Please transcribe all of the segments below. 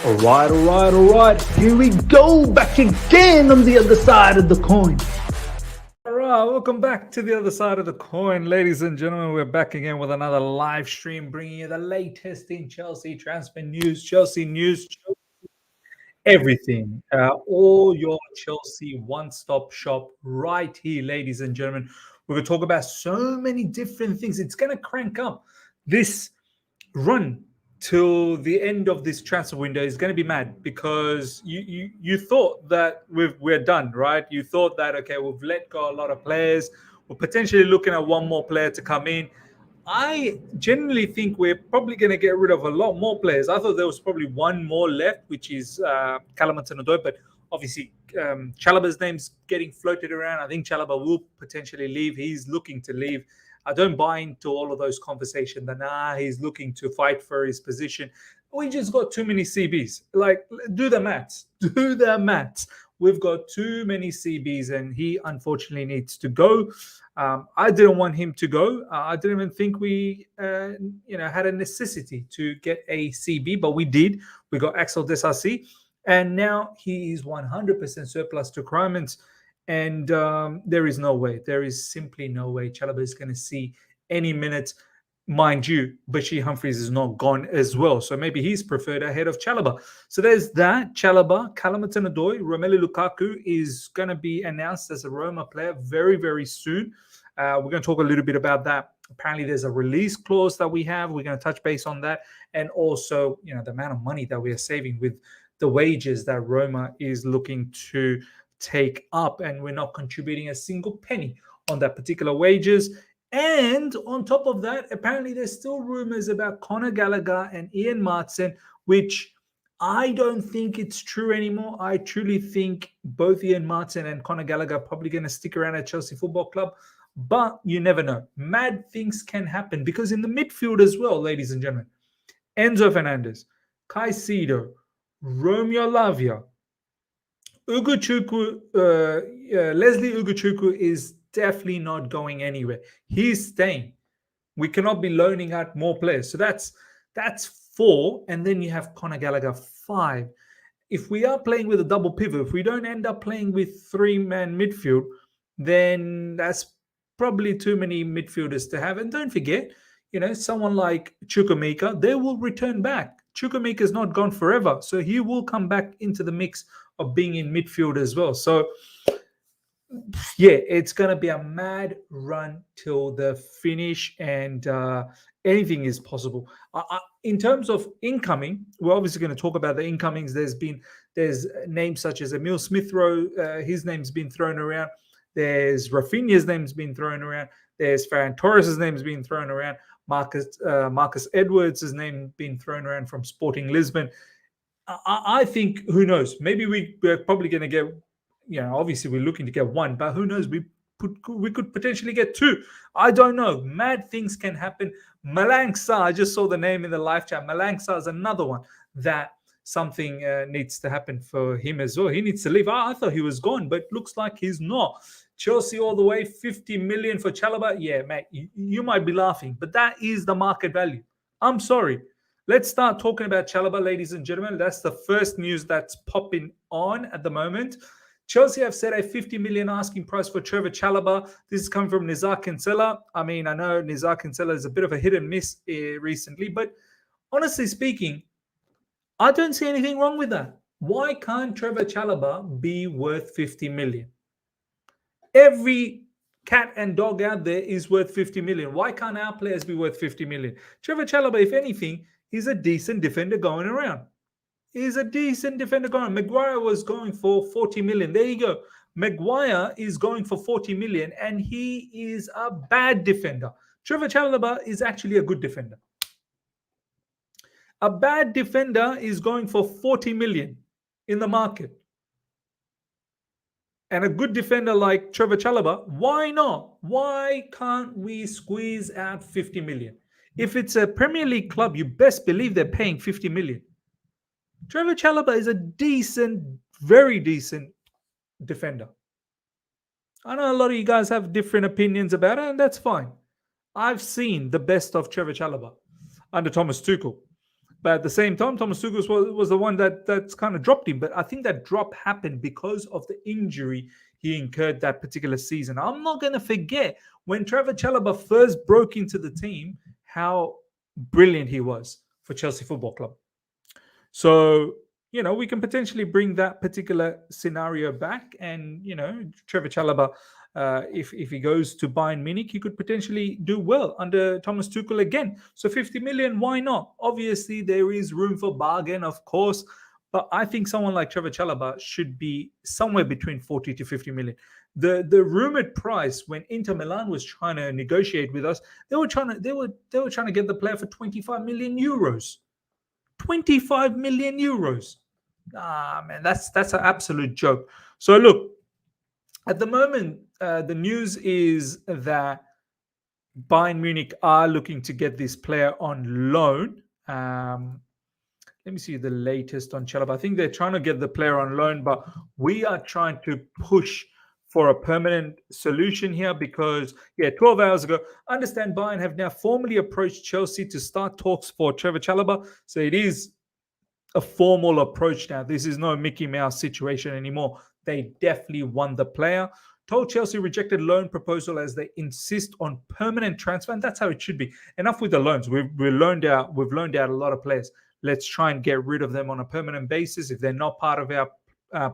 All right. Here we go, back again on the other side of the coin. All right, welcome back to the other side of the coin, ladies and gentlemen. We're back again with another live stream, bringing you the latest in Chelsea transfer news, Chelsea everything. All your Chelsea one-stop shop right here, ladies and gentlemen. We're going to talk about so many different things. It's going to crank up this run till the end of this transfer window is going to be mad, because you thought that we're done, right? You thought that, okay, we've let go a lot of players. We're potentially looking at one more player to come in. I genuinely think we're probably going to get rid of a lot more players. I thought there was probably one more left, which is Callum Hudson-Odoi, but obviously Chalobah's name's getting floated around. I think Chalobah will potentially leave. He's looking to leave. I don't buy into all of those conversations that he's looking to fight for his position. We just got too many CBs. Like, do the maths. Do the maths. We've got too many CBs, and he unfortunately needs to go. I didn't want him to go. I didn't even think we, had a necessity to get a CB, but we did. We got Axel Desarcy, and now he is 100% surplus to requirements. And there is no way. There is simply no way Chalobah is going to see any minutes. Mind you, Bashir Humphries is not gone as well. So maybe he's preferred ahead of Chalobah. So there's that. Chalobah, Callum Hudson-Odoi, Romelu Lukaku is going to be announced as a Roma player very, very soon. We're going to talk a little bit about that. Apparently, there's a release clause that we have. We're going to touch base on that. And also, the amount of money that we are saving with the wages that Roma is looking to take up, and we're not contributing a single penny on that particular wages. And on top of that, apparently there's still rumors about Conor Gallagher and Ian Maatsen, which I don't think it's true anymore. I truly think both Ian Maatsen and Conor Gallagher are probably going to stick around at Chelsea Football Club, but you never know. Mad things can happen, because in the midfield as well, ladies and gentlemen, Enzo Fernandez, Caicedo, Romeo Lavia, Ugochukwu, Leslie Ugochukwu is definitely not going anywhere. He's staying. We cannot be loaning out more players. So that's 4, and then you have Conor Gallagher 5. If we are playing with a double pivot, if we don't end up playing with 3-man midfield, then that's probably too many midfielders to have. And don't forget, someone like Chukwuemeka, they will return back. Chukwuemeka is not gone forever, so he will come back into the mix of being in midfield as well. So yeah, it's going to be a mad run till the finish, and anything is possible. In terms of incoming, we're obviously going to talk about the incomings. There's names such as Emil Smith-Rowe, his name's been thrown around. There's Rafinha's name's been thrown around. There's Ferran Torres' name's been thrown around. Marcus Edwards' name been thrown around from Sporting Lisbon. I think, who knows? Maybe we're probably going to get, obviously we're looking to get 1, but who knows? We could potentially get 2. I don't know. Mad things can happen. Malang Sarr, I just saw the name in the live chat. Malang Sarr is another one that something needs to happen for him as well. He needs to leave. I thought he was gone, but looks like he's not. Chelsea all the way, 50 million for Chalobah. Yeah, mate, you might be laughing, but that is the market value. I'm sorry. Let's start talking about Chalobah, ladies and gentlemen. That's the first news that's popping on at the moment. Chelsea have set a 50 million asking price for Trevoh Chalobah. This is coming from Nizar Kinsella. I mean, I know Nizar Kinsella is a bit of a hit and miss recently, but honestly speaking, I don't see anything wrong with that. Why can't Trevoh Chalobah be worth 50 million? Every cat and dog out there is worth 50 million. Why can't our players be worth 50 million? Trevoh Chalobah, if anything, is a decent defender going around. Maguire was going for 40 million. There you go. Maguire is going for 40 million, and he is a bad defender. Trevoh Chalobah is actually a good defender. A bad defender is going for 40 million in the market. And a good defender like Trevoh Chalobah, why not? Why can't we squeeze out 50 million? If it's a Premier League club, you best believe they're paying 50 million. Trevoh Chalobah is a decent, very decent defender. I know a lot of you guys have different opinions about it, and that's fine. I've seen the best of Trevoh Chalobah under Thomas Tuchel. But at the same time, Thomas Tuchel was the one that's kind of dropped him. But I think that drop happened because of the injury he incurred that particular season. I'm not going to forget when Trevoh Chalobah first broke into the team, how brilliant he was for Chelsea Football Club. So, we can potentially bring that particular scenario back. And, Trevoh Chalobah, if he goes to Bayern Munich, he could potentially do well under Thomas Tuchel again. So 50 million, why not? Obviously, there is room for bargain, of course. But I think someone like Trevoh Chalobah should be somewhere between 40 to 50 million. The rumored price when Inter Milan was trying to negotiate with us, they were trying to get the player for 25 million euros. 25 million euros. Man, that's an absolute joke. So look, at the moment, the news is that Bayern Munich are looking to get this player on loan. Let me see the latest on Chalobah. I think they're trying to get the player on loan, but we are trying to push for a permanent solution here because, 12 hours ago, I understand Bayern have now formally approached Chelsea to start talks for Trevoh Chalobah. So it is a formal approach now. This is no Mickey Mouse situation anymore. They definitely won the player. Told Chelsea rejected loan proposal as they insist on permanent transfer, and that's how it should be. Enough with the loans. We've loaned out a lot of players. Let's try and get rid of them on a permanent basis. If they're not part of our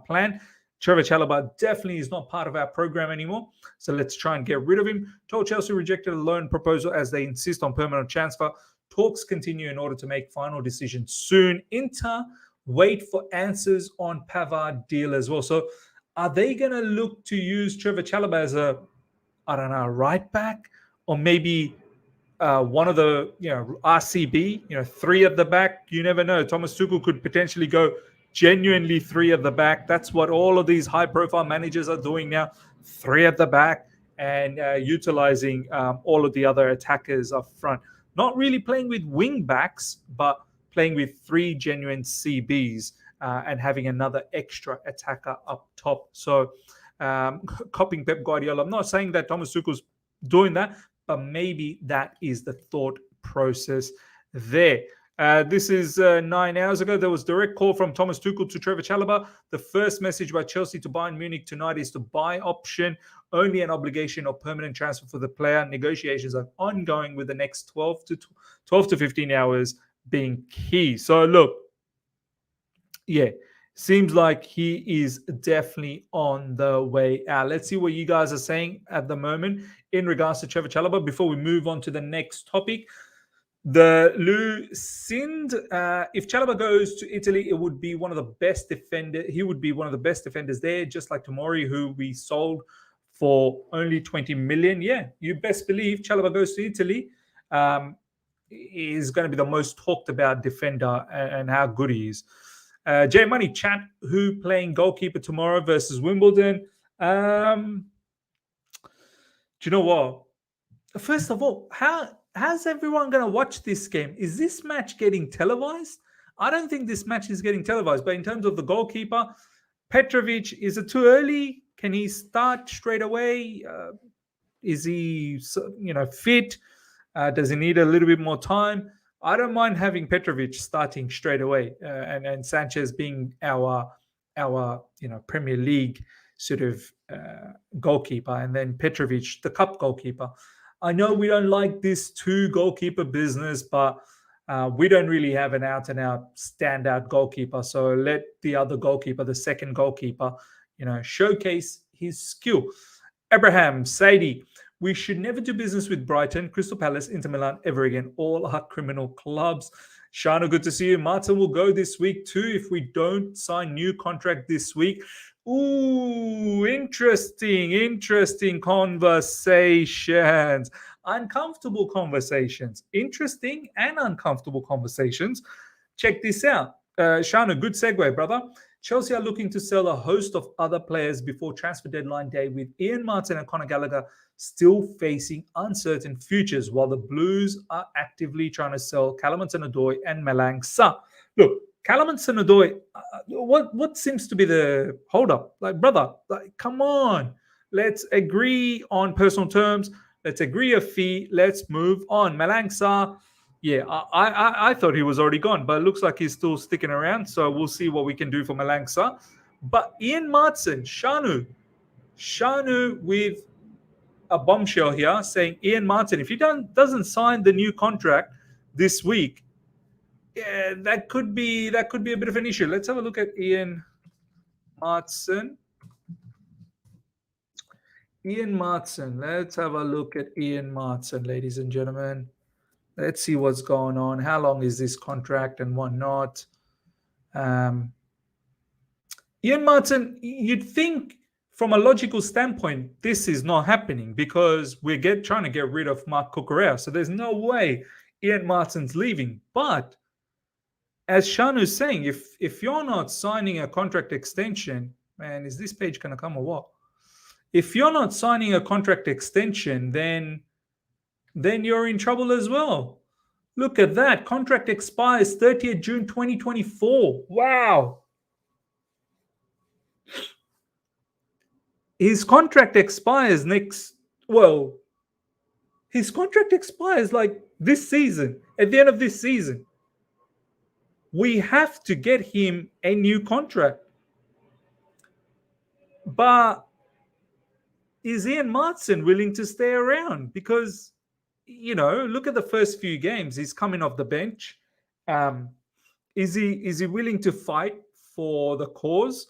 plan, Trevoh Chalobah definitely is not part of our program anymore. So let's try and get rid of him. Told Chelsea rejected a loan proposal as they insist on permanent transfer. Talks continue in order to make final decisions soon. Inter wait for answers on Pavard deal as well. So are they going to look to use Trevoh Chalobah as a right back, or maybe one of the, RCB, three at the back? You never know. Thomas Tuchel could potentially go genuinely three at the back. That's what all of these high-profile managers are doing now. Three at the back and utilizing all of the other attackers up front. Not really playing with wing backs, but playing with three genuine CBs and having another extra attacker up top. So copying Pep Guardiola. I'm not saying that Thomas Tuchel's doing that, but maybe that is the thought process there. This is 9 hours ago. There was direct call from Thomas Tuchel to Trevoh Chalobah. The first message by Chelsea to Bayern Munich tonight is to buy option, only an obligation or permanent transfer for the player. Negotiations are ongoing with the next 12 to 15 hours being key. So look, seems like he is definitely on the way out. Let's see what you guys are saying at the moment in regards to Trevoh Chalobah before we move on to the next topic. The Lucind, if Chalobah goes to Italy, it would be one of the best defenders. He would be one of the best defenders there, just like Tomori, who we sold for only 20 million. Yeah, you best believe Chalobah goes to Italy. Is going to be the most talked about defender and how good he is. J Money chat, who playing goalkeeper tomorrow versus Wimbledon? Do you know what? First of all, how's everyone going to watch this game? Is this match getting televised? I don't think this match is getting televised. But in terms of the goalkeeper, Petrovic, is it too early? Can he start straight away? Is he, fit? Does he need a little bit more time? I don't mind having Petrovic starting straight away, and Sanchez being our Premier League sort of goalkeeper, and then Petrovic, the cup goalkeeper. I know we don't like this two goalkeeper business, but we don't really have an out-and-out standout goalkeeper. So let the other goalkeeper, the second goalkeeper, showcase his skill. Abraham, Sadie, we should never do business with Brighton, Crystal Palace, Inter Milan ever again. All are criminal clubs. Shana, good to see you. Maatsen will go this week too if we don't sign new contract this week. Ooh, interesting conversations. Uncomfortable conversations. Interesting and uncomfortable conversations. Check this out. Shana, good segue, brother. Chelsea are looking to sell a host of other players before transfer deadline day, with Ian Maatsen and Conor Gallagher still facing uncertain futures, while the Blues are actively trying to sell Callum Hudson-Odoi and Malang Sarr. Look, Callum Hudson-Odoi, what seems to be the hold-up? Brother, come on. Let's agree on personal terms. Let's agree a fee. Let's move on. Malang Sarr, Yeah, I thought he was already gone, but it looks like he's still sticking around. So we'll see what we can do for Malang Sarr. But Ian Maatsen, Shanu with a bombshell here saying Ian Maatsen, if he doesn't sign the new contract this week, yeah, that could be a bit of an issue. Let's have a look at Ian Maatsen. Ian Maatsen. Let's have a look at Ian Maatsen, ladies and gentlemen. Let's see what's going on. How long is this contract and whatnot? Ian Maatsen, you'd think from a logical standpoint, this is not happening because we're trying to get rid of Marc Cucurella. So there's no way Ian Maatsen's leaving. But as Shanu's saying, if you're not signing a contract extension, man, is this page going to come or what? If you're not signing a contract extension, then you're in trouble as well. Look at that. Contract expires 30th June 2024. Wow. His contract expires his contract expires like this season, at the end of this season. We have to get him a new contract. But is Ian Maatsen willing to stay around? Because, look at the first few games. He's coming off the bench. Is he willing to fight for the cause?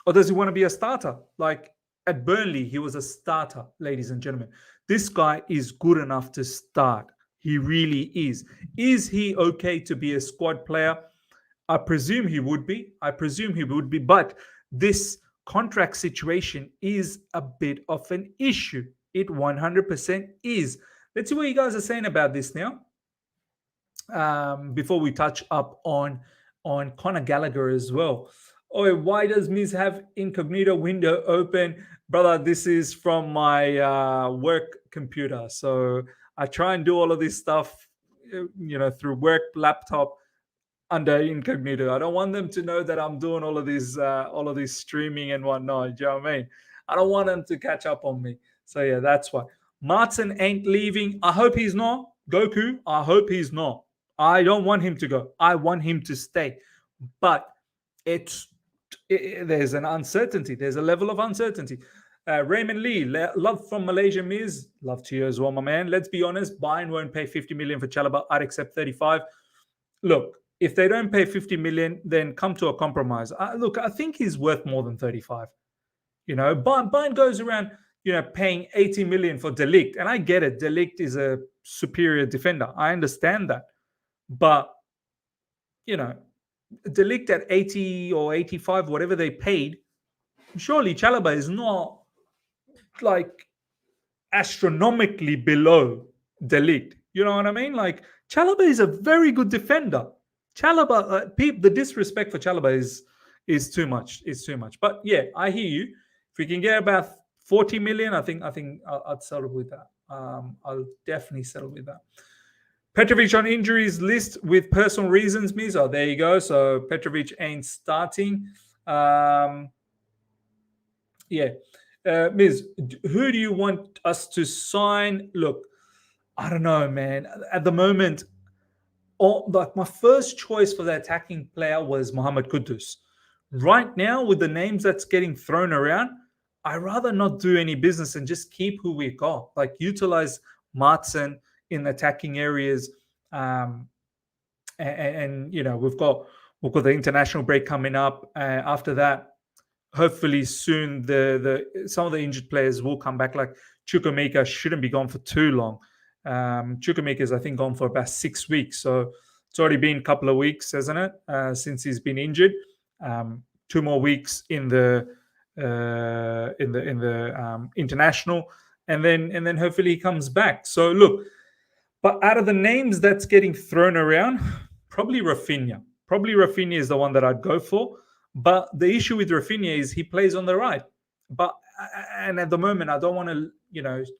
Or does he want to be a starter? Like at Burnley, he was a starter, ladies and gentlemen. This guy is good enough to start. He really is. Is he okay to be a squad player? I presume he would be. But this contract situation is a bit of an issue. It 100% is. Let's see what you guys are saying about this now. Before we touch up on Conor Gallagher as well. Oh, why does Miz have incognito window open? Brother, this is from my work computer. So I try and do all of this stuff, through work laptop under incognito. I don't want them to know that I'm doing all of this streaming and whatnot. Do you know what I mean? I don't want them to catch up on me. So yeah, that's why. Maatsen ain't leaving. I hope he's not. Goku, I hope he's not. I don't want him to go. I want him to stay. But there's an uncertainty. There's a level of uncertainty. Raymond Lee, love from Malaysia, Miz. Love to you as well, my man. Let's be honest. Bayern won't pay 50 million for Chalobah. I'd accept 35. Look, if they don't pay 50 million, then come to a compromise. Look, I think he's worth more than 35. Bayern goes around, paying 80 million for De Ligt. And I get it. De Ligt is a superior defender. I understand that. But, De Ligt at 80 or 85, whatever they paid, surely Chalobah is not like astronomically below De Ligt. You know what I mean? Like Chalobah is a very good defender. Chalobah, the disrespect for Chalobah is too much. It's too much. But yeah, I hear you. If we can get about 40 million, I think I'd settle with that. I'll definitely settle with that. Petrovic on injuries list with personal reasons, Miz. Oh, there you go. So Petrovic ain't starting. Yeah. Miz, who do you want us to sign? Look, I don't know, man. At the moment, my first choice for the attacking player was Mohamed Kudus. Right now, with the names that's getting thrown around, I'd rather not do any business and just keep who we got. Like utilize Maatsen in attacking areas, and we've got the international break coming up. After that, hopefully soon some of the injured players will come back. Like Chukwuemeka shouldn't be gone for too long. Chukwuemeka is, I think, gone for about 6 weeks. So it's already been a couple of weeks, hasn't it, since he's been injured. 2 more weeks in the international, and then hopefully he comes back. So look, but out of the names that's getting thrown around, probably Rafinha. Probably Rafinha is the one that I'd go for. But the issue with Rafinha is he plays on the right. And at the moment, I don't want to,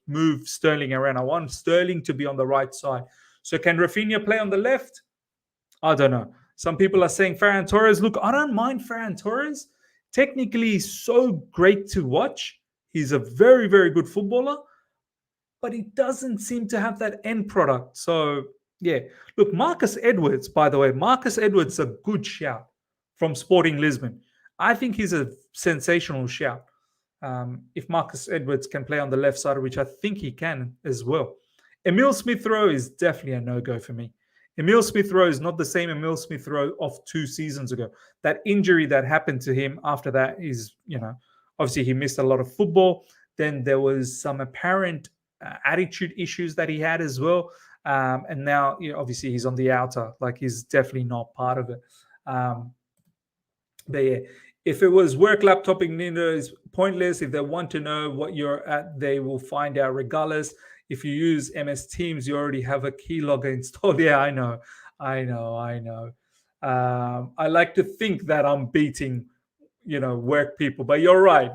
move Sterling around. I want Sterling to be on the right side. So can Rafinha play on the left? I don't know. Some people are saying Ferran Torres. Look, I don't mind Ferran Torres. Technically, he's so great to watch. He's a very, very good footballer. but he doesn't seem to have that end product. So, yeah. Look, Marcus Edwards, by the way, Marcus Edwards, a good shout from Sporting Lisbon. I think he's a sensational shout. If Marcus Edwards can play on the left side, which I think he can as well. Emil Smith-Rowe is definitely a no-go for me. Emil Smith-Rowe is not the same Emil Smith-Rowe of 2 seasons ago. That injury that happened to him after that is, obviously he missed a lot of football. Then there was some apparent attitude issues that he had as well. And now, obviously he's on the outer. Like, he's definitely not part of it. But yeah, if it was work laptop igniter is pointless. If they want to know what you're at, they will find out regardless. If you use MS Teams, you already have a keylogger installed. Yeah, I know. I like to think that I'm beating, work people, but you're right.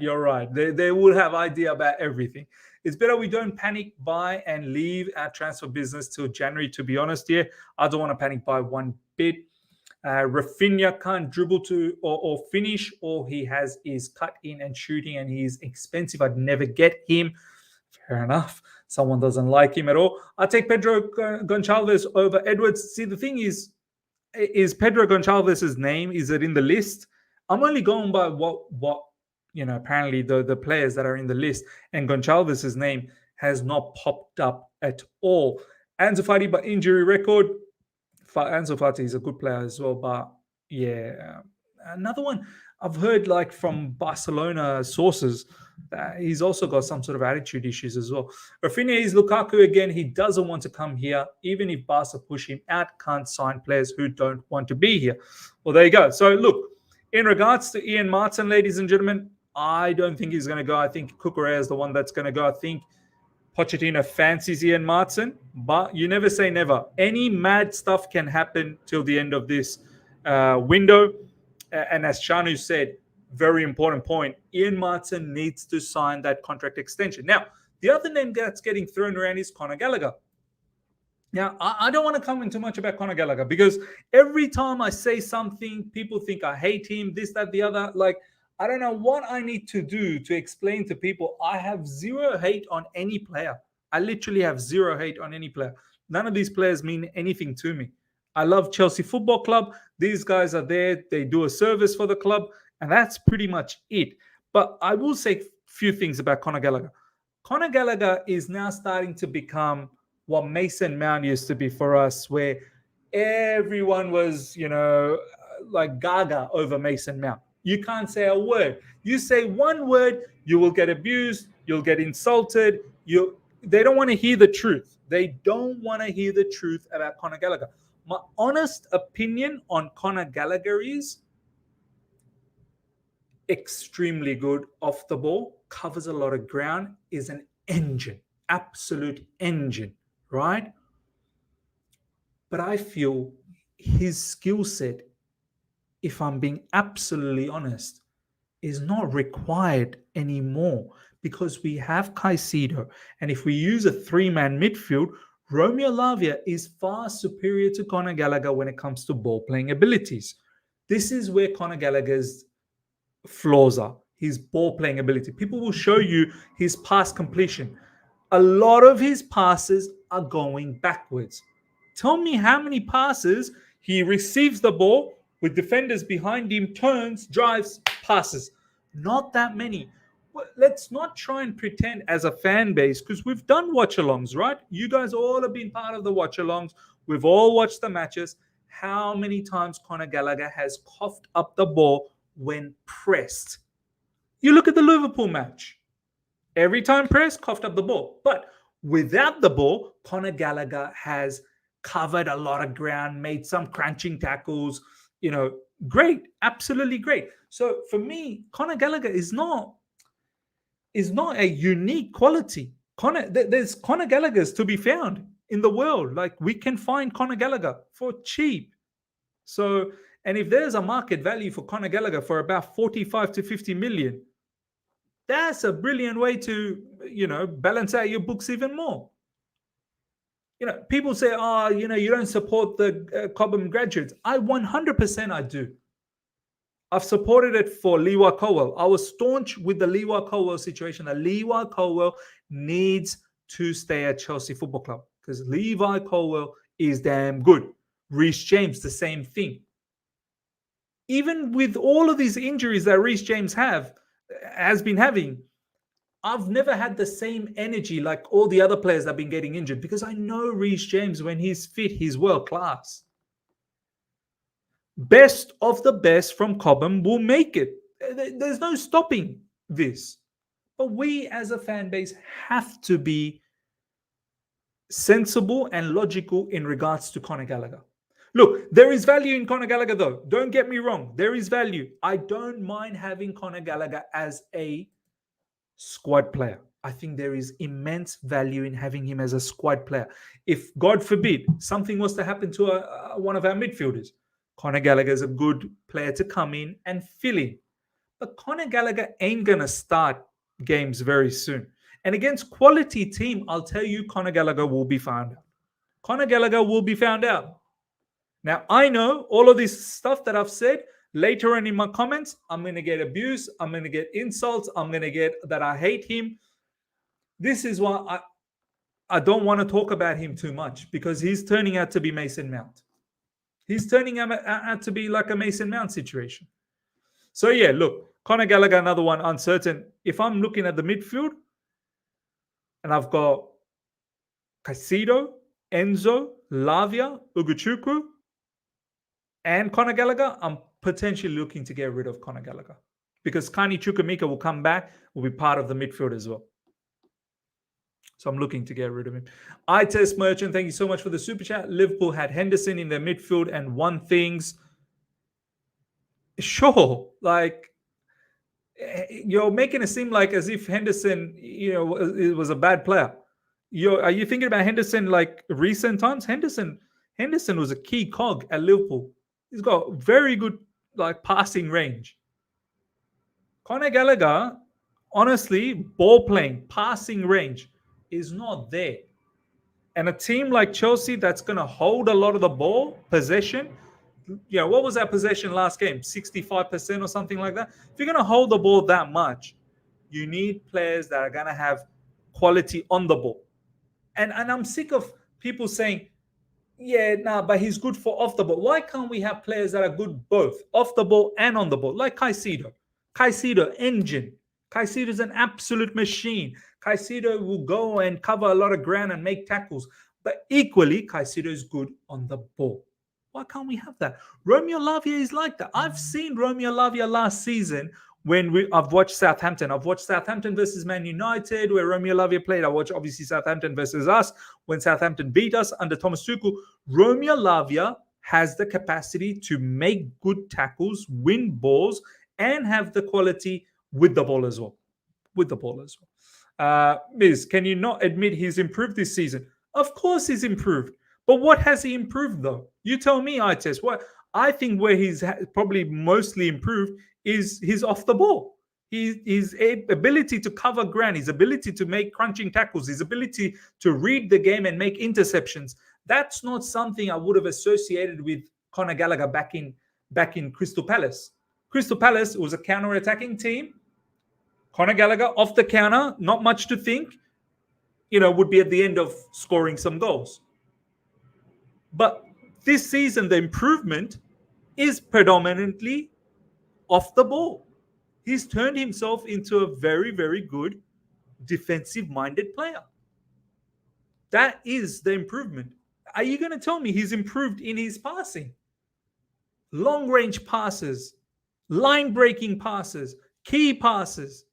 They would have idea about everything. It's better we don't panic buy and leave our transfer business till January, to be honest here. I don't want to panic buy one bit. Rafinha can't dribble to or finish. All he has is cut in and shooting, and he's expensive. I'd never get him. Fair enough. Someone doesn't like him at all. I'll take Pedro Gonçalves over Edwards. See, the thing is Pedro Gonçalves' name, is it in the list? I'm only going by what apparently the players that are in the list, and Gonçalves' name has not popped up at all. Ansu Fati, by injury record, Ansu Fati is a good player as well, but yeah, another one I've heard like from Barcelona sources that he's also got some sort of attitude issues as well. Rafinha is Lukaku again. He doesn't want to come here. Even if Barca push him out, can't sign players who don't want to be here. Well, there you go. So look, in regards to Ian Maatsen, ladies and gentlemen, I don't think he's going to go. I think Cucurella is the one that's going to go. I think Pochettino fancies Ian Maatsen, but you never say never. Any mad stuff can happen till the end of this window. And as Shanu said, very important point, Ian Maatsen needs to sign that contract extension. Now, the other name that's getting thrown around is Conor Gallagher. Now, I don't want to comment too much about Conor Gallagher because every time I say something, people think I hate him, this, that, the other. Like, I don't know what I need to do to explain to people. I have zero hate on any player. I literally have zero hate on any player. None of these players mean anything to me. I love Chelsea Football Club. These guys are there. They do a service for the club. And that's pretty much it. But I will say a few things about Conor Gallagher. Conor Gallagher is now starting to become what Mason Mount used to be for us, where everyone was, like gaga over Mason Mount. You can't say a word. You say one word, you will get abused, you'll get insulted. They don't want to hear the truth. They don't want to hear the truth about Conor Gallagher. My honest opinion on Conor Gallagher is extremely good off the ball, covers a lot of ground, is an engine, absolute engine, right? But I feel his skill set, if I'm being absolutely honest, is not required anymore because we have Caicedo. And if we use a 3-man midfield, Romeo Lavia is far superior to Conor Gallagher when it comes to ball-playing abilities. This is where Conor Gallagher's flaws are, his ball-playing ability. People will show you his pass completion. A lot of his passes are going backwards. Tell me how many passes he receives the ball with defenders behind him, turns, drives, passes. Not that many. Well, let's not try and pretend as a fan base, because we've done watch-alongs, right? You guys all have been part of the watch-alongs. We've all watched the matches. How many times Conor Gallagher has coughed up the ball when pressed? You look at the Liverpool match. Every time pressed, coughed up the ball. But without the ball, Conor Gallagher has covered a lot of ground, made some crunching tackles, great, absolutely great. So for me, Conor Gallagher is not a unique quality. There's Conor Gallaghers to be found in the world. Like, we can find Conor Gallagher for cheap. So, and if there's a market value for Conor Gallagher for about 45 to 50 million, that's a brilliant way to, balance out your books even more. People say, you don't support the Cobham graduates. 100% I do. I've supported it for Lewa Colwell. I was staunch with the Lewa Colwell situation. The Lewa Colwell needs to stay at Chelsea Football Club because Levi Colwill is damn good. Reece James, the same thing. Even with all of these injuries that Reece James has been having, I've never had the same energy like all the other players that have been getting injured because I know Reece James, when he's fit, he's world class. Best of the best from Cobham will make it. There's no stopping this. But we as a fan base have to be sensible and logical in regards to Conor Gallagher. Look, there is value in Conor Gallagher though. Don't get me wrong. There is value. I don't mind having Conor Gallagher as a squad player. I think there is immense value in having him as a squad player. If, God forbid, something was to happen to one of our midfielders, Conor Gallagher is a good player to come in and fill in. But Conor Gallagher ain't going to start games very soon. And against quality team, I'll tell you, Conor Gallagher will be found out. Conor Gallagher will be found out. Now, I know all of this stuff that I've said, later on in my comments, I'm going to get abuse. I'm going to get insults. I'm going to get that I hate him. This is why I don't want to talk about him too much because he's turning out to be Mason Mount. He's turning out to be like a Mason Mount situation. So, yeah, look, Conor Gallagher, another one, uncertain. If I'm looking at the midfield and I've got Caicedo, Enzo, Lavia, Ugochukwu, and Conor Gallagher, I'm potentially looking to get rid of Conor Gallagher because Kani Chukwuemeka will come back, will be part of the midfield as well. So I'm looking to get rid of him. iTest Merchant, thank you so much for the super chat. Liverpool had Henderson in their midfield and won things. Sure, like you're making it seem like as if Henderson, it was a bad player. Are you thinking about Henderson like recent times? Henderson was a key cog at Liverpool. He's got very good like passing range. Conor Gallagher, honestly, ball playing, passing range is not there. And a team like Chelsea that's going to hold a lot of the ball, possession, what was our possession last game? 65% or something like that. If you're going to hold the ball that much, you need players that are going to have quality on the ball. And I'm sick of people saying, but he's good for off the ball. Why can't we have players that are good both off the ball and on the ball? Like Caicedo. Caicedo, engine. Caicedo is an absolute machine. Caicedo will go and cover a lot of ground and make tackles. But equally, Caicedo is good on the ball. Why can't we have that? Romeo Lavia is like that. I've seen Romeo Lavia last season when I've watched Southampton. I've watched Southampton versus Man United where Romeo Lavia played. I watched obviously Southampton versus us when Southampton beat us under Thomas Tuchel. Romeo Lavia has the capacity to make good tackles, win balls, and have the quality with the ball as well. Miz, can you not admit he's improved this season? Of course he's improved. But what has he improved though? You tell me, iTest. What I think where he's probably mostly improved is his off the ball. His ability to cover ground, his ability to make crunching tackles, his ability to read the game and make interceptions. That's not something I would have associated with Conor Gallagher back in Crystal Palace. Crystal Palace was a counter-attacking team. Conor Gallagher off the counter, not much to think, would be at the end of scoring some goals. But this season, the improvement is predominantly off the ball. He's turned himself into a very, very good defensive-minded player. That is the improvement. Are you going to tell me he's improved in his passing? Long-range passes, line-breaking passes, key passes.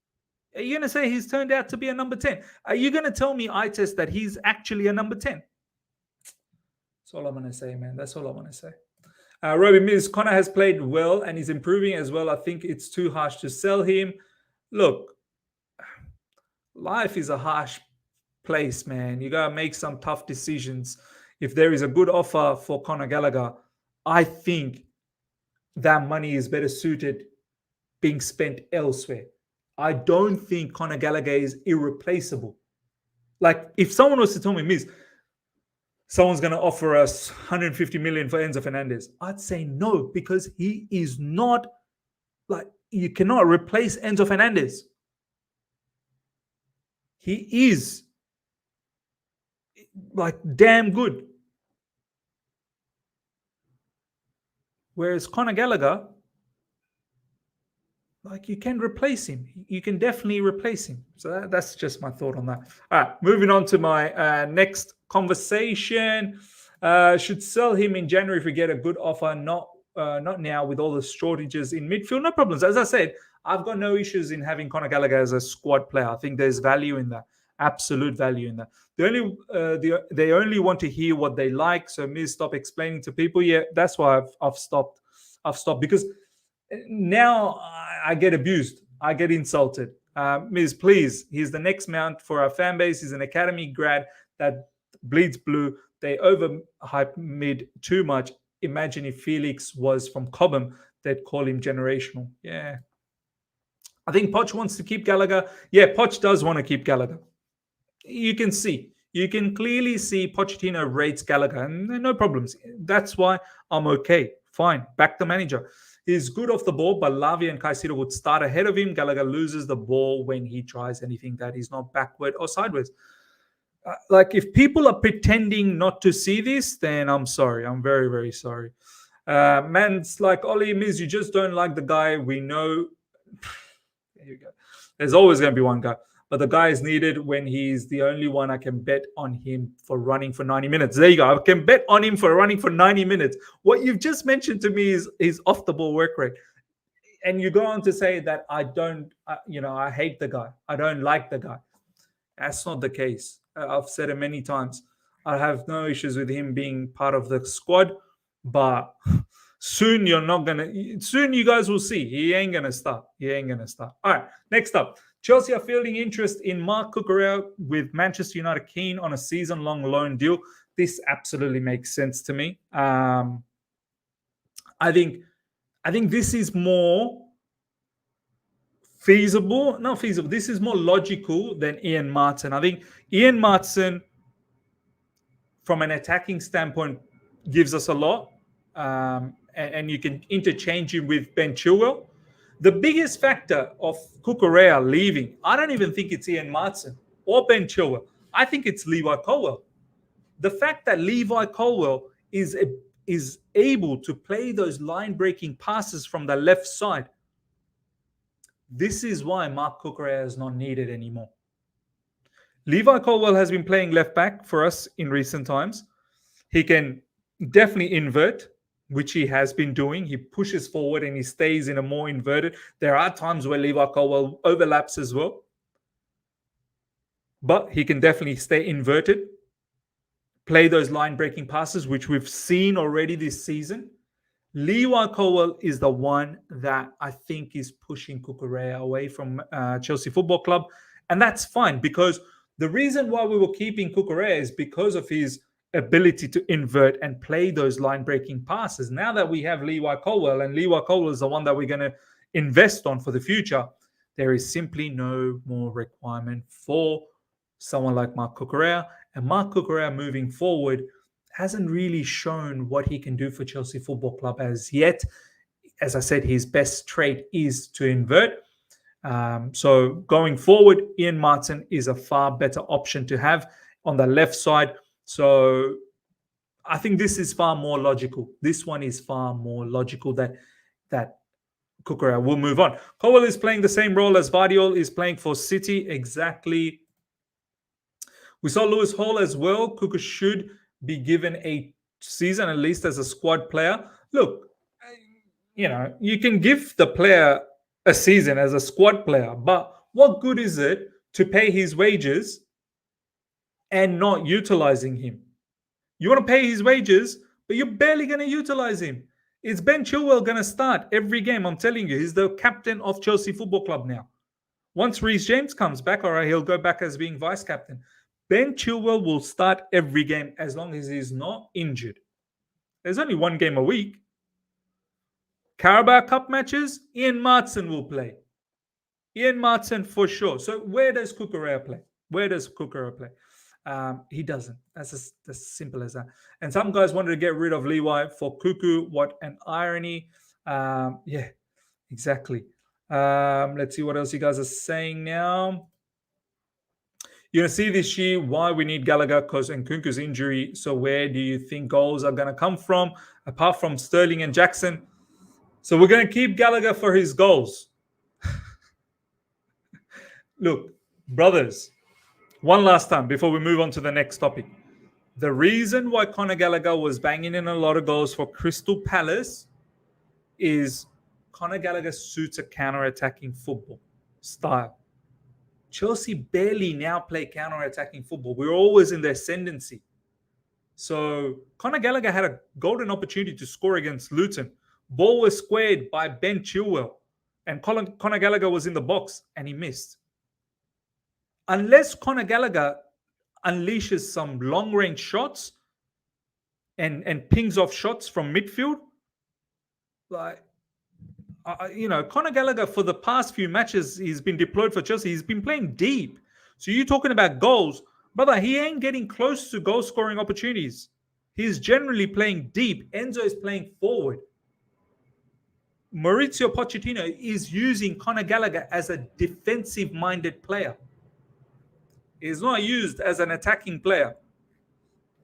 Are you going to say he's turned out to be a number 10? Are you going to tell me, iTest, that he's actually a number 10? That's all I'm going to say, man. That's all I want to say. Robbie Mills, Conor has played well and he's improving as well. I think it's too harsh to sell him. Look, life is a harsh place, man. You got to make some tough decisions. If there is a good offer for Conor Gallagher, I think that money is better suited being spent elsewhere. I don't think Conor Gallagher is irreplaceable. Like, if someone was to tell me, Miz, someone's going to offer us 150 million for Enzo Fernandez, I'd say no, because he is not, like, you cannot replace Enzo Fernandez. He is like damn good. Whereas Conor Gallagher, like you can replace him. You can definitely replace him. So that's just my thought on that. All right, moving on to my next conversation. Should sell him in January if we get a good offer. Not now with all the shortages in midfield. No problems. As I said, I've got no issues in having Conor Gallagher as a squad player. I think there's value in that. Absolute value in that. They only want to hear what they like. So Miz, stop explaining to people. Yeah, that's why I've stopped. I've stopped because now I get abused. I get insulted. Miz, please, he's the next mount for our fan base. He's an academy grad that bleeds blue. They overhype mid too much. Imagine if Felix was from Cobham, they'd call him generational. Yeah. I think Poch wants to keep Gallagher. Yeah, Poch does want to keep Gallagher. You can see. You can clearly see Pochettino rates Gallagher, and no problems. That's why I'm okay. Fine. Back the manager. He's good off the ball, but Lavia and Caicedo would start ahead of him. Gallagher loses the ball when he tries anything that is not backward or sideways. Like, if people are pretending not to see this, then I'm sorry. I'm very, very sorry. Man's like, Ollie, Miz, you just don't like the guy. We know. There you go. There's always going to be one guy. But the guy is needed when he's the only one I can bet on him for running for 90 minutes. There you go. I can bet on him for running for 90 minutes. What you've just mentioned to me is off the ball work rate. And you go on to say that I hate the guy. I don't like the guy. That's not the case. I've said it many times. I have no issues with him being part of the squad, but soon you guys will see. He ain't gonna start. All right, next up. Chelsea are fielding interest in Marc Cucurella with Manchester United keen on a season-long loan deal. This absolutely makes sense to me. I think this is more feasible. Not feasible. This is more logical than Ian Maatsen. I think Ian Maatsen, from an attacking standpoint, gives us a lot. And you can interchange him with Ben Chilwell. The biggest factor of Cucurella leaving, I don't even think it's Ian Maatsen or Ben Chilwell. I think it's Levi Colwill. The fact that Levi Colwill is able to play those line-breaking passes from the left side, this is why Marc Cucurella is not needed anymore. Levi Colwill has been playing left back for us in recent times. He can definitely invert, which he has been doing. He pushes forward and he stays in a more inverted. There are times where Levi Colwill overlaps as well. But he can definitely stay inverted, play those line-breaking passes, which we've seen already this season. Levi Colwill is the one that I think is pushing Cucurella away from Chelsea Football Club. And that's fine, because the reason why we were keeping Cucurella is because of his ability to invert and play those line-breaking passes. Now that we have Levi Colwill, and Levi Colwill is the one that we're going to invest on for the future, there is simply no more requirement for someone like Marc Cucurella. And Marc Cucurella moving forward hasn't really shown what he can do for Chelsea Football Club as yet. As I said, his best trait is to invert. So going forward, Ian Maatsen is a far better option to have on the left side. So I think this is far more logical. This one is far more logical that Cucurella will move on. Colwill is playing the same role as Vardiol is playing for City. Exactly. We saw Lewis Hall as well. Cucurella should be given a season at least as a squad player. Look, you can give the player a season as a squad player, but what good is it to pay his wages and not utilizing him? You want to pay his wages, but you're barely going to utilize him. Is Ben Chilwell going to start every game? I'm telling you, he's the captain of Chelsea Football Club now. Once Reece James comes back, all right, he'll go back as being vice captain. Ben Chilwell will start every game as long as he's not injured. There's only one game a week. Carabao Cup matches, Ian Maatsen will play. Ian Maatsen for sure. So where does Cucurella play? He doesn't. That's as simple as that. And some guys wanted to get rid of Levi for Cuckoo. What an irony. Yeah, exactly. Let's see what else you guys are saying now. You're going to see this year why we need Gallagher because Nkunku's injury. So where do you think goals are going to come from apart from Sterling and Jackson? So we're going to keep Gallagher for his goals. Look, brothers, one last time before we move on to the next topic. The reason why Conor Gallagher was banging in a lot of goals for Crystal Palace is Conor Gallagher suits a counter-attacking football style. Chelsea barely now play counter-attacking football. We're always in the ascendancy. So Conor Gallagher had a golden opportunity to score against Luton. Ball was squared by Ben Chilwell. And Conor Gallagher was in the box and he missed. Unless Conor Gallagher unleashes some long-range shots and pings off shots from midfield, like, Conor Gallagher for the past few matches, he's been deployed for Chelsea. He's been playing deep. So you're talking about goals. Brother, he ain't getting close to goal-scoring opportunities. He's generally playing deep. Enzo is playing forward. Maurizio Pochettino is using Conor Gallagher as a defensive-minded player. He's not used as an attacking player.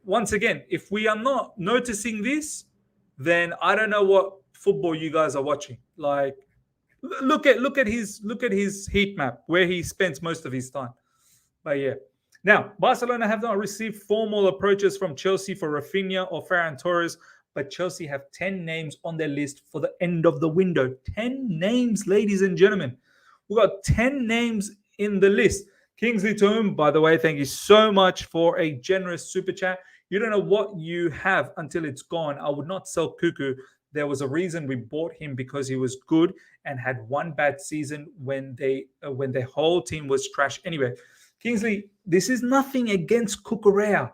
Once again, if we are not noticing this, then I don't know what football you guys are watching. Like, look at his heat map where he spends most of his time. But yeah. Now, Barcelona have not received formal approaches from Chelsea for Rafinha or Ferran Torres, but Chelsea have 10 names on their list for the end of the window. 10 names, ladies and gentlemen. We've got 10 names in the list. Kingsley Toom, by the way, thank you so much for a generous super chat. You don't know what you have until it's gone. I would not sell Cuckoo. There was a reason we bought him because he was good and had one bad season when their whole team was trash. Anyway, Kingsley, this is nothing against Cucurella.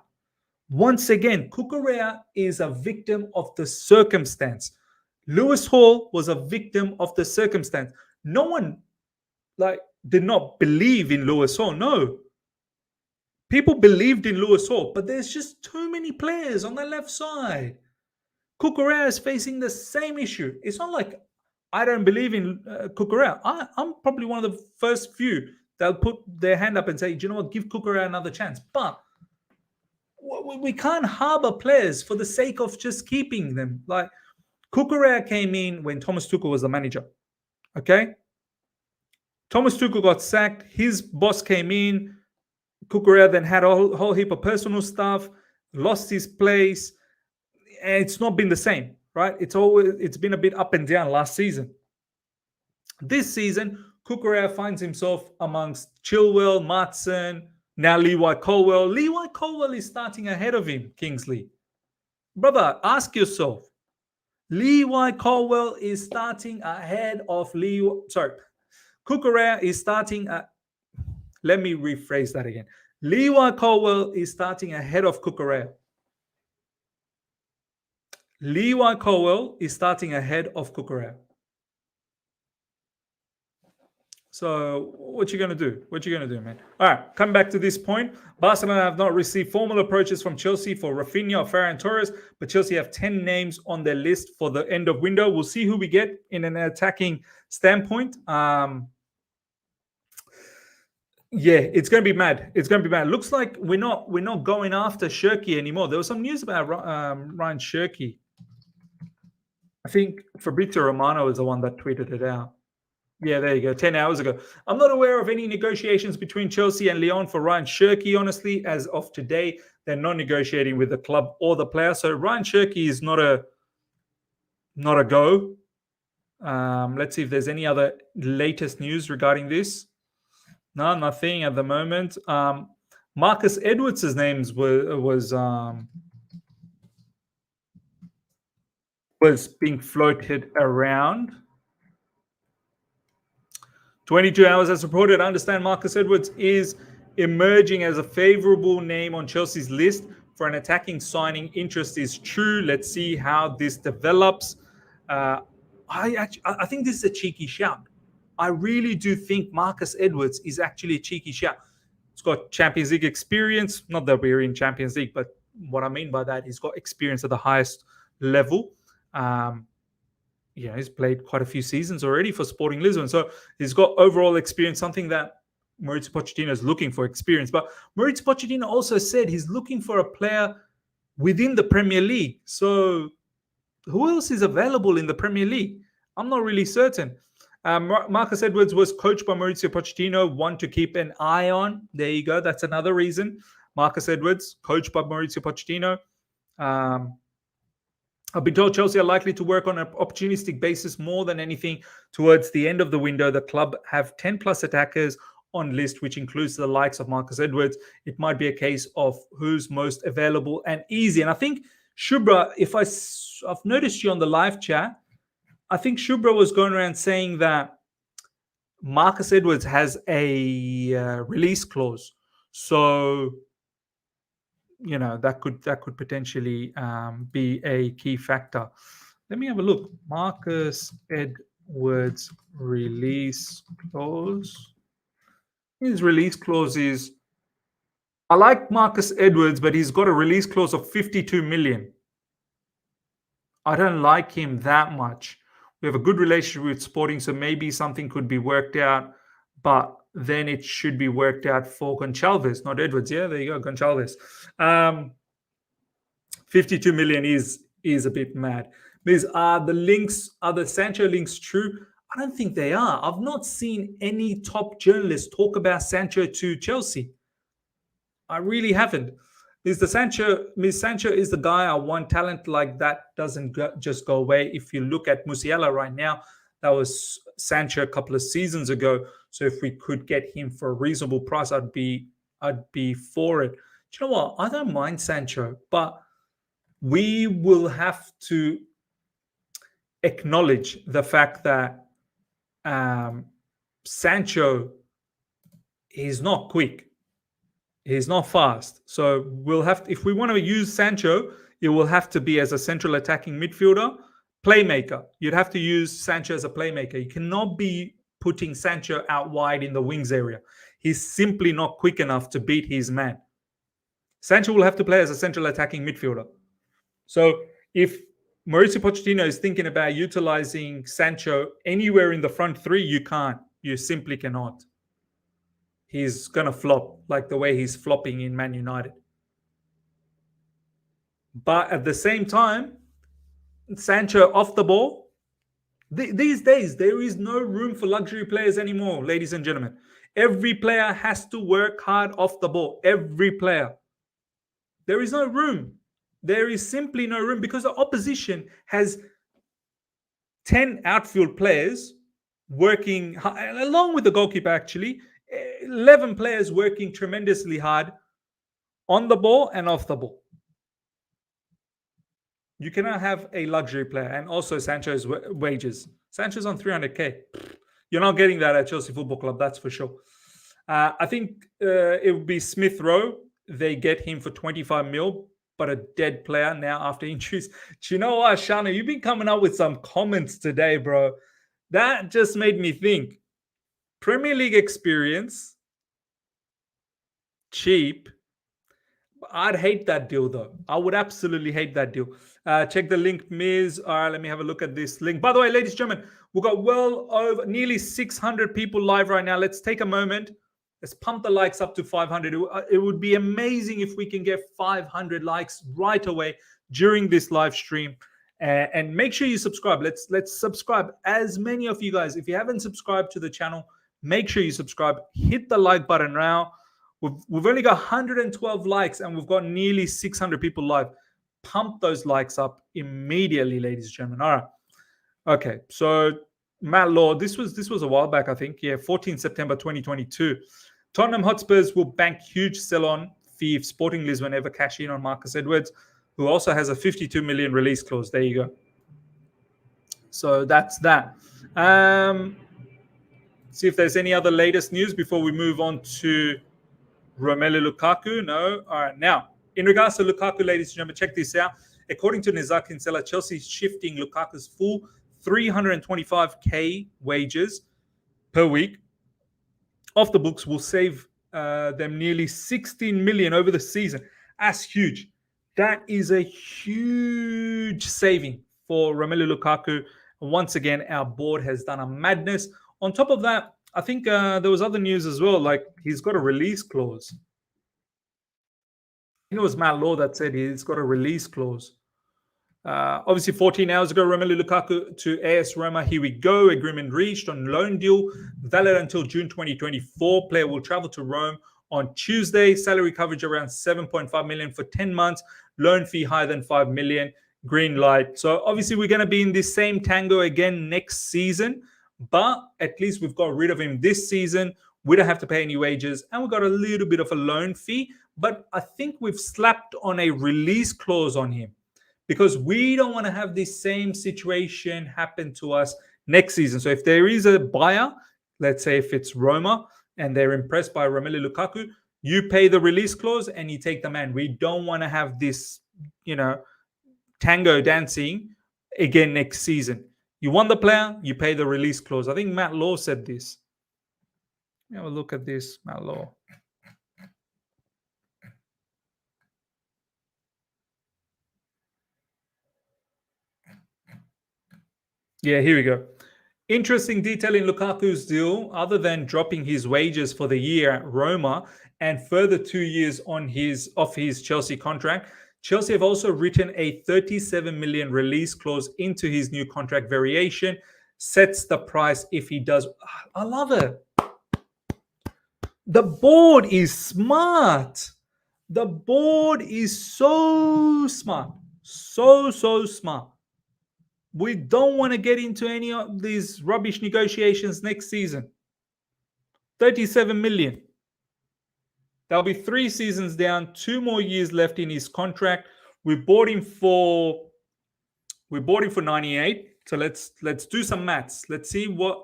Once again, Cucurella is a victim of the circumstance. Lewis Hall was a victim of the circumstance. No one did not believe in Lewis Hall. No. People believed in Lewis Hall, but there's just too many players on the left side. Cucurella is facing the same issue. It's not like I don't believe in Cucurella. I'm probably one of the first few that'll put their hand up and say, do you know what, give Cucurella another chance. But we can't harbor players for the sake of just keeping them. Like, Cucurella came in when Thomas Tuchel was the manager. Okay? Thomas Tuchel got sacked. His boss came in. Cucurella then had a whole heap of personal stuff, lost his place, and it's not been the same, right? It's been a bit up and down last season. This season, Cucurella finds himself amongst Chilwell, Maatsen, now Levi Colwill. Levi Colwill is starting ahead of him, Kingsley. Brother, ask yourself. Levi Colwill is starting ahead of Cucurella is starting at... Let me rephrase that again. Levi Colwill is starting ahead of Cucurella. Levi Colwill is starting ahead of Cucurella. So what you going to do? What you going to do, man? All right, come back to this point. Barcelona have not received formal approaches from Chelsea for Rafinha or Ferran Torres, but Chelsea have 10 names on their list for the end of window. We'll see who we get in an attacking standpoint. Yeah, it's going to be mad. It's going to be mad. Looks like we're not going after Shirky anymore. There was some news about Ryan Shirky. I think Fabrizio Romano is the one that tweeted it out. Yeah, there you go. 10 hours ago. I'm not aware of any negotiations between Chelsea and Lyon for Ryan Shirky. Honestly, as of today, they're not negotiating with the club or the player. So Ryan Shirky is not a go. Let's see if there's any other latest news regarding this. No, nothing at the moment. Marcus Edwards' names was being floated around. 22 hours as reported. I understand Marcus Edwards is emerging as a favorable name on Chelsea's list for an attacking signing. Interest is true. Let's see how this develops. I think this is a cheeky shout. I really do think Marcus Edwards is actually a cheeky shout. He's got Champions League experience. Not that we're in Champions League, but what I mean by that, he's got experience at the highest level. He's played quite a few seasons already for Sporting Lisbon. So he's got overall experience, something that Mauricio Pochettino is looking for experience. But Mauricio Pochettino also said he's looking for a player within the Premier League. So who else is available in the Premier League? I'm not really certain. Marcus Edwards was coached by Mauricio Pochettino, one to keep an eye on. There you go. That's another reason. Marcus Edwards, coached by Mauricio Pochettino. I've been told Chelsea are likely to work on an opportunistic basis more than anything towards the end of the window. The club have 10 plus attackers on list, which includes the likes of Marcus Edwards. It might be a case of who's most available and easy. And I think Shubra, I've noticed you on the live chat, I think Shubra was going around saying that Marcus Edwards has a release clause. So, you know, that could potentially be a key factor. Let me have a look. Marcus Edwards release clause. His release clause is, I like Marcus Edwards, but he's got a release clause of 52 million. I don't like him that much. We have a good relationship with Sporting, so maybe something could be worked out, but then it should be worked out for Gonçalves, not Edwards. Yeah, there you go, Gonçalves. 52 million is a bit mad. Because are the Sancho links true? I don't think they are. I've not seen any top journalists talk about Sancho to Chelsea. I really haven't. Sancho is the guy I want. Talent like that doesn't just go away. If you look at Musiala right now, that was Sancho a couple of seasons ago. So if we could get him for a reasonable price, I'd be for it. Do you know what? I don't mind Sancho, but we will have to acknowledge the fact that Sancho is not quick. He's not fast. So we'll have to, if we want to use Sancho, it will have to be as a central attacking midfielder, playmaker. You'd have to use Sancho as a playmaker. You cannot be putting Sancho out wide in the wings area. He's simply not quick enough to beat his man. Sancho will have to play as a central attacking midfielder. So if Mauricio Pochettino is thinking about utilizing Sancho anywhere in the front three, you can't. You simply cannot. He's going to flop like the way he's flopping in Man United. But at the same time, Sancho off the ball. These days, there is no room for luxury players anymore, ladies and gentlemen. Every player has to work hard off the ball. Every player. There is no room. There is simply no room because the opposition has 10 outfield players working, along with the goalkeeper actually, 11 players working tremendously hard on the ball and off the ball. You cannot have a luxury player. And also Sancho's wages. Sancho's on 300k. You're not getting that at Chelsea Football Club, that's for sure. I think it would be Smith Rowe. They get him for 25 mil, but a dead player now after injuries. Do you know what, Shana? You've been coming up with some comments today, bro. That just made me think. Premier League experience, cheap. I'd hate that deal, though. I would absolutely hate that deal. Check the link, Miz. All right, let me have a look at this link. By the way, ladies and gentlemen, we've got well over nearly 600 people live right now. Let's take a moment. Let's pump the likes up to 500. It would be amazing if we can get 500 likes right away during this live stream. And make sure you subscribe. Let's subscribe. As many of you guys, if you haven't subscribed to the channel, make sure you subscribe. Hit the like button now. We've only got 112 likes and we've got nearly 600 people live. Pump those likes up immediately, ladies and gentlemen. All right. Okay. So Matt Law, this was a while back, I think. Yeah, 14 September 2022. Tottenham Hotspurs will bank huge sell-on fee if Sporting Lisbon ever cash in on Marcus Edwards, who also has a 52 million release clause. There you go. So that's that. See if there's any other latest news before we move on to Romelu Lukaku. No. All right. Now, in regards to Lukaku, ladies and gentlemen, check this out. According to Nizar Kinsella, Chelsea is shifting Lukaku's full 325k wages per week off the books will save them nearly 16 million over the season. That's huge. That is a huge saving for Romelu Lukaku. And once again, our board has done a madness. On top of that, I think there was other news as well. Like he's got a release clause. I think it was Matt Law that said he's got a release clause. Obviously, 14 hours ago, Romelu Lukaku to AS Roma. Here we go. Agreement reached on loan deal, valid until June 2024. Player will travel to Rome on Tuesday. Salary coverage around 7.5 million for 10 months. Loan fee higher than 5 million. Green light. So obviously, we're going to be in this same tango again next season. But at least we've got rid of him this season. We don't have to pay any wages, and we got a little bit of a loan fee. But I think we've slapped on a release clause on him, because we don't want to have this same situation happen to us next season. So if there is a buyer, let's say if it's Roma and they're impressed by Romelu Lukaku, you pay the release clause and you take the man. We don't want to have this, tango dancing again next season. You want the player, you pay the release clause. I think Matt Law said this. Have a look at this, Matt Law. Yeah, here we go. Interesting detail in Lukaku's deal, other than dropping his wages for the year at Roma and further 2 years off his Chelsea contract, Chelsea have also written a 37 million release clause into his new contract variation, sets the price if he does. I love it. The board is smart. The board is so smart. So smart. We don't want to get into any of these rubbish negotiations next season. 37 million. There'll be 3 seasons down, 2 more years left in his contract. We bought him for 98. So let's do some maths. Let's see what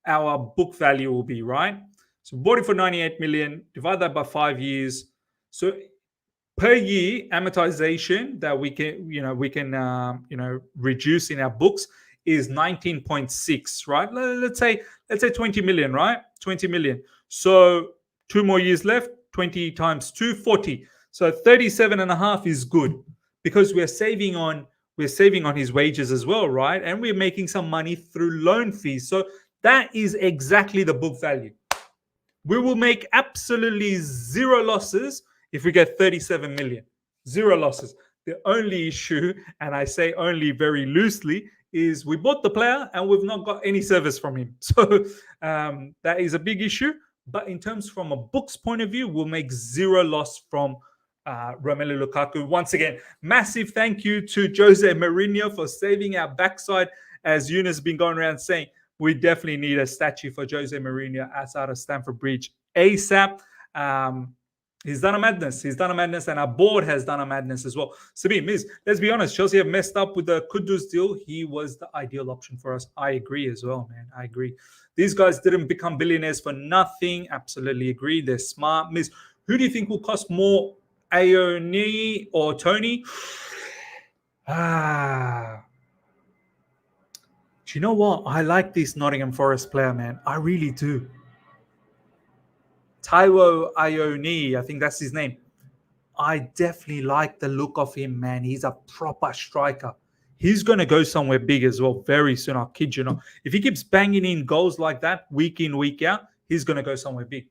our book value will be, right? So we bought him for 98 million. Divide that by 5 years. So per year amortization that we can reduce in our books is 19.6, right? Let's say 20 million, right? 20 million. So 2 more years left, 20 times 2, 40. So 37.5 is good, because we're saving on his wages as well, right? And we're making some money through loan fees. So that is exactly the book value. We will make absolutely zero losses if we get 37 million. Zero losses. The only issue, and I say only very loosely, is we bought the player and we've not got any service from him. So that is a big issue. But in terms from a books point of view, we'll make zero loss from Romelu Lukaku. Once again, massive thank you to Jose Mourinho for saving our backside. As Eunice has been going around saying, we definitely need a statue for Jose Mourinho outside of Stamford Bridge ASAP. He's done a madness. And our board has done a madness as well. Sabine, Miz, let's be honest. Chelsea have messed up with the Kudus deal. He was the ideal option for us. I agree as well, man. I agree. These guys didn't become billionaires for nothing. Absolutely agree. They're smart. Miz, who do you think will cost more, Aoni or Tony? Do you know what? I like this Nottingham Forest player, man. I really do. Taiwo Ione, I think that's his name. I definitely like the look of him, man. He's a proper striker. He's going to go somewhere big as well very soon. I'll kid you not. If he keeps banging in goals like that week in, week out, he's going to go somewhere big.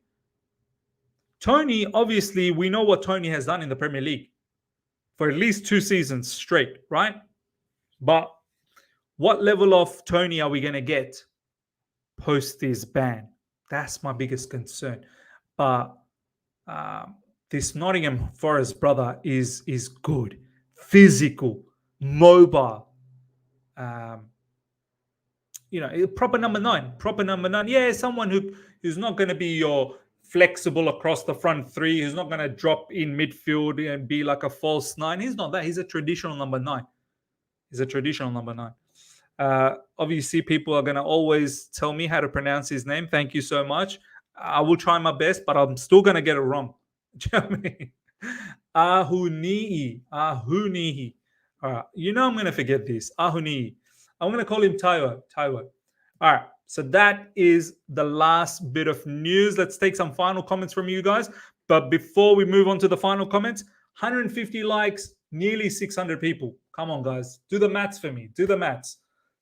Tony, obviously, we know what Tony has done in the Premier League for at least 2 seasons straight, right? But what level of Tony are we going to get post this ban? That's my biggest concern. But this Nottingham Forest brother is good, physical, mobile. Proper number 9. Yeah, someone who's not going to be your flexible across the front 3, who's not going to drop in midfield and be like a false 9. He's not that. He's a traditional number 9. Obviously, people are going to always tell me how to pronounce his name. Thank you so much. I will try my best, but I'm still going to get it wrong. Do you know what I mean? Ahunihi. All right. I'm going to forget this. Ahunihi. I'm going to call him Taiwo. All right. So that is the last bit of news. Let's take some final comments from you guys. But before we move on to the final comments, 150 likes, nearly 600 people. Come on, guys. Do the maths for me.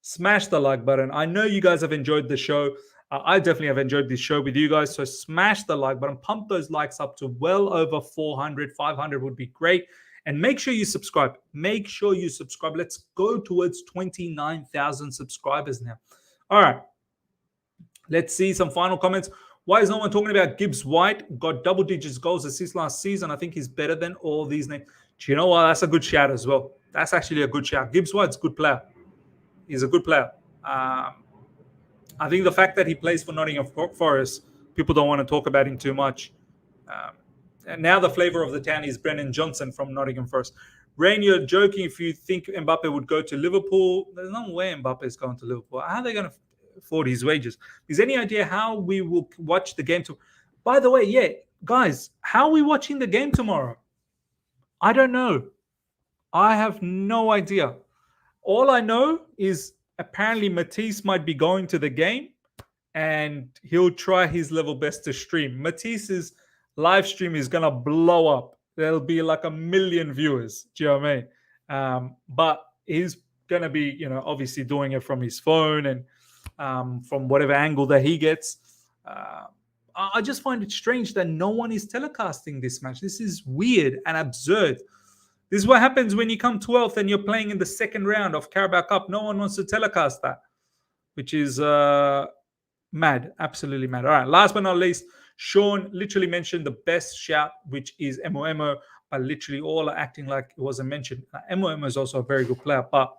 Smash the like button. I know you guys have enjoyed the show. I definitely have enjoyed this show with you guys. So smash the like button, pump those likes up to well over 400, 500 would be great. And make sure you subscribe. Make sure you subscribe. Let's go towards 29,000 subscribers now. All right. Let's see some final comments. Why is no one talking about Gibbs White? Got double digits goals assists last season. I think he's better than all these names. Do you know what? That's a good shout as well. That's actually a good shout. Gibbs White's a good player. He's a good player. I think the fact that he plays for Nottingham Forest, people don't want to talk about him too much. And now the flavor of the town is Brennan Johnson from Nottingham Forest. Rain, you're joking if you think Mbappe would go to Liverpool. There's no way Mbappe is going to Liverpool. How are they going to afford his wages? Is any idea how we will watch the game? By the way, yeah, guys, how are we watching the game tomorrow? I don't know. I have no idea. All I know is apparently Matisse might be going to the game and he'll try his level best to stream. Matisse's live stream is going to blow up. There'll be like 1 million viewers. Do you know what I mean? But he's going to be, obviously doing it from his phone and from whatever angle that he gets. I just find it strange that no one is telecasting this match. This is weird and absurd. This is what happens when you come 12th and you're playing in the second round of Carabao Cup. No one wants to telecast that, which is mad, absolutely mad. All right, last but not least, Sean literally mentioned the best shout, which is Emo, but literally all are acting like it wasn't mentioned. Emo is also a very good player, but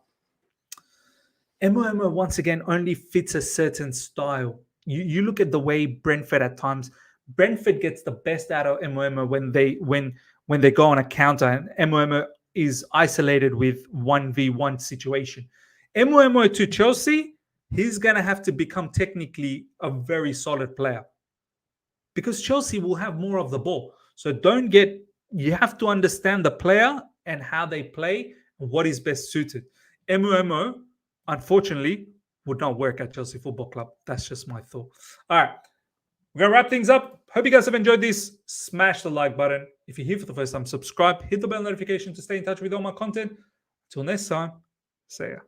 Emo once again only fits a certain style. You look at the way Brentford at times, Brentford gets the best out of Emo when they go on a counter, and Emo is isolated with 1v1 situation. Emo to Chelsea, he's going to have to become technically a very solid player because Chelsea will have more of the ball. So you have to understand the player and how they play, what is best suited. Emo, unfortunately, would not work at Chelsea Football Club. That's just my thought. All right. We're going to wrap things up. Hope you guys have enjoyed this. Smash the like button. If you're here for the first time, subscribe. Hit the bell notification to stay in touch with all my content. Until next time, see ya.